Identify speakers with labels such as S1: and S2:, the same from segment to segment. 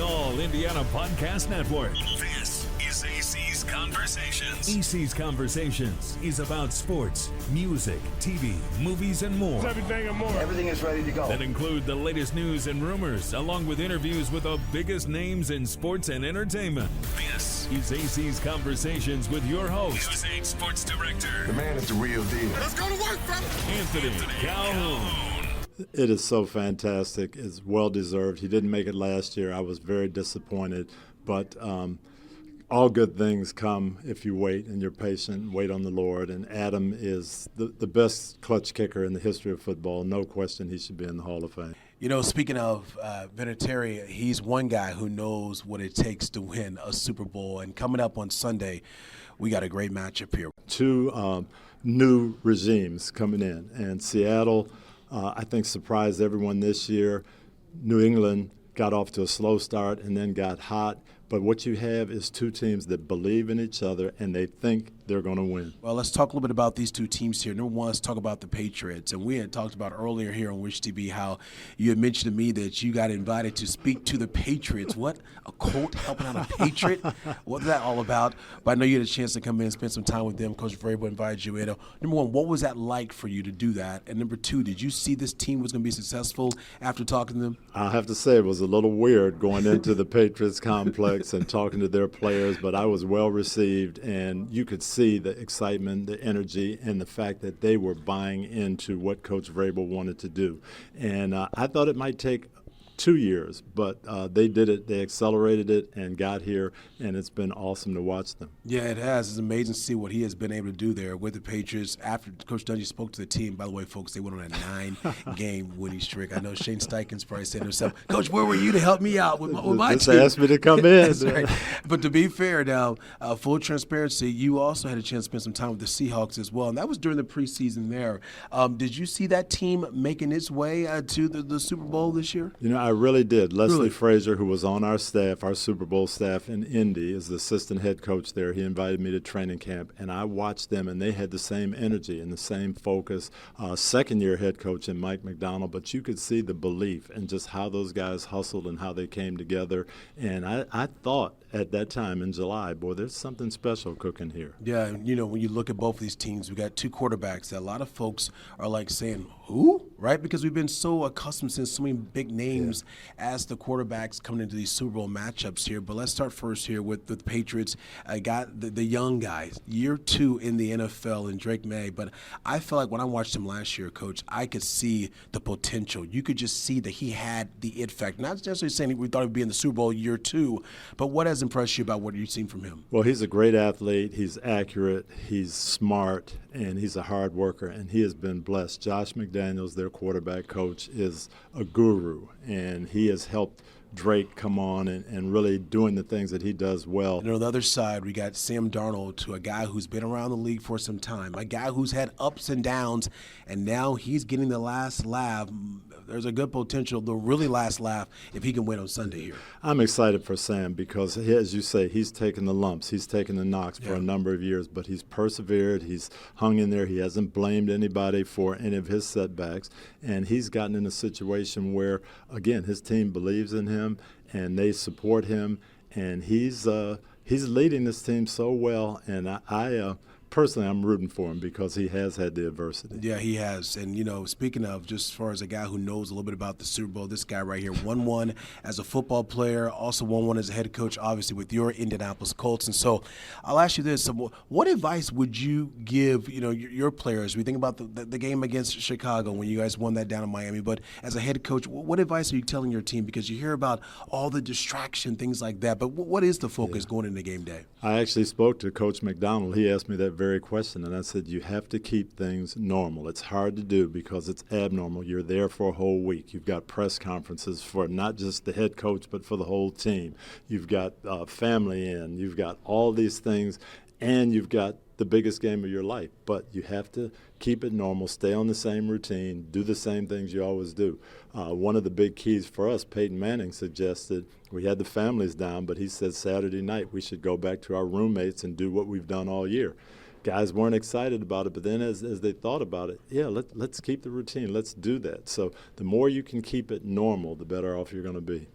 S1: All Indiana Podcast Network.
S2: This is AC's Conversations.
S1: AC's Conversations is about sports, music, TV, movies, and more.
S3: Everything and more.
S4: Everything is ready to go.
S1: That include the latest news and rumors, along with interviews with the biggest names in sports and entertainment.
S2: This
S1: is AC's Conversations with your host,
S2: News 8 Sports Director.
S4: The man is the real deal.
S2: Let's go to work, fella.
S1: Anthony Calhoun.
S5: It is so fantastic. It's well-deserved. He didn't make it last year. I was very disappointed. But all good things come if you wait and you're patient and wait on the Lord. And Adam is the best clutch kicker in the history of football. No question he should be in the Hall of Fame.
S6: You know, speaking of Vinatieri, he's one guy who knows what it takes to win a Super Bowl. And coming up on Sunday, we got a great matchup here.
S5: Two new regimes coming in. And Seattle, I think, surprised everyone this year. New England got off to a slow start and then got hot. But what you have is two teams that believe in each other and they think they're going to win.
S6: Well, let's talk a little bit about these two teams here. Number one, let's talk about the Patriots. And we had talked about earlier here on Wish TV how you had mentioned to me that you got invited to speak to the Patriots. What? A Colt helping out a Patriot? What's that all about? But I know you had a chance to come in and spend some time with them. Coach Vrabel invited you in. Number one, what was that like for you to do that? And number two, did you see this team was going to be successful after talking to them?
S5: I have to say it was a little weird going into the Patriots complex and talking to their players, but I was well received, and you could see the excitement, the energy, and the fact that they were buying into what Coach Vrabel wanted to do. And I thought it might take 2 years, but they did it. They accelerated it and got here, and it's been awesome to watch them.
S6: Yeah, it has. It's amazing to see what he has been able to do there with the Patriots. After Coach Dungy spoke to the team, by the way, folks, they went on a 9-game winning streak. I know Shane Steichen's probably saying to himself, Coach, where were you to help me out with my
S5: Just
S6: team?
S5: asked me to come in.
S6: That's right. But to be fair now, full transparency, you also had a chance to spend some time with the Seahawks as well, and that was during the preseason there. Did you see that team making its way to the Super Bowl this year?
S5: You know, I really did. Leslie Frazier, who was on our staff, our Super Bowl staff in Indy, is the assistant head coach there. He invited me to training camp, and I watched them, and they had the same energy and the same focus. Second-year head coach in Mike McDonald, but you could see the belief and just how those guys hustled and how they came together. And I thought at that time in July, boy, there's something special cooking here.
S6: Yeah, you know, when you look at both of these teams, we got two quarterbacks that a lot of folks are like saying, who? Right? Because we've been so accustomed to so many big names as the quarterbacks coming into these Super Bowl matchups here. But let's start first here with the Patriots. I got the young guys, year 2 in the NFL, and Drake May. But I felt like when I watched him last year, Coach, I could see the potential. You could just see that he had the it factor. Not necessarily saying we thought he'd be in the Super Bowl year 2, but what has impressed you about what you've seen from him?
S5: Well, he's a great athlete. He's accurate. He's smart, and he's a hard worker, and he has been blessed. Josh McDaniels, their quarterback coach, is a guru, and he has helped Drake come on and really doing the things that he does well.
S6: And on the other side, we got Sam Darnold, to a guy who's been around the league for some time, a guy who's had ups and downs, and now he's getting the last laugh. There's a good potential, the really last laugh, if he can win on Sunday here.
S5: I'm excited for Sam because, as you say, he's taken the lumps, he's taken the knocks for a number of years, but he's persevered, he's hung in there, he hasn't blamed anybody for any of his setbacks, and he's gotten in a situation where, again, his team believes in him and they support him, and he's leading this team so well, and I personally, I'm rooting for him because he has had the adversity.
S6: Yeah, he has. And, you know, speaking of, just as far as a guy who knows a little bit about the Super Bowl, this guy right here, 1-1 as a football player, also 1-1 as a head coach, obviously, with your Indianapolis Colts. And so I'll ask you this. What advice would you give, you know, your players? We think about the game against Chicago when you guys won that down in Miami. But as a head coach, what advice are you telling your team? Because you hear about all the distraction, things like that. But what is the focus going into game day?
S5: I actually spoke to Coach McDonald. He asked me that very question, and I said, you have to keep things normal. It's hard to do because it's abnormal. You're there for a whole week. You've got press conferences for not just the head coach, but for the whole team. You've got family in. You've got all these things, and you've got the biggest game of your life. But you have to keep it normal, stay on the same routine, do the same things you always do. One of the big keys for us, Peyton Manning suggested, we had the families down, but he said Saturday night we should go back to our roommates and do what we've done all year. Guys weren't excited about it, but then as they thought about it, let's keep the routine. Let's do that. So the more you can keep it normal, the better off you're going to be.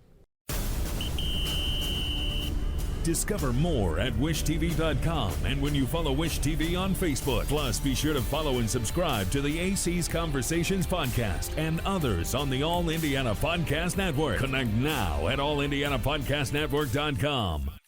S1: Discover more at wishtv.com and when you follow Wish TV on Facebook. Plus, be sure to follow and subscribe to the AC's Conversations podcast and others on the All Indiana Podcast Network. Connect now at allindianapodcastnetwork.com.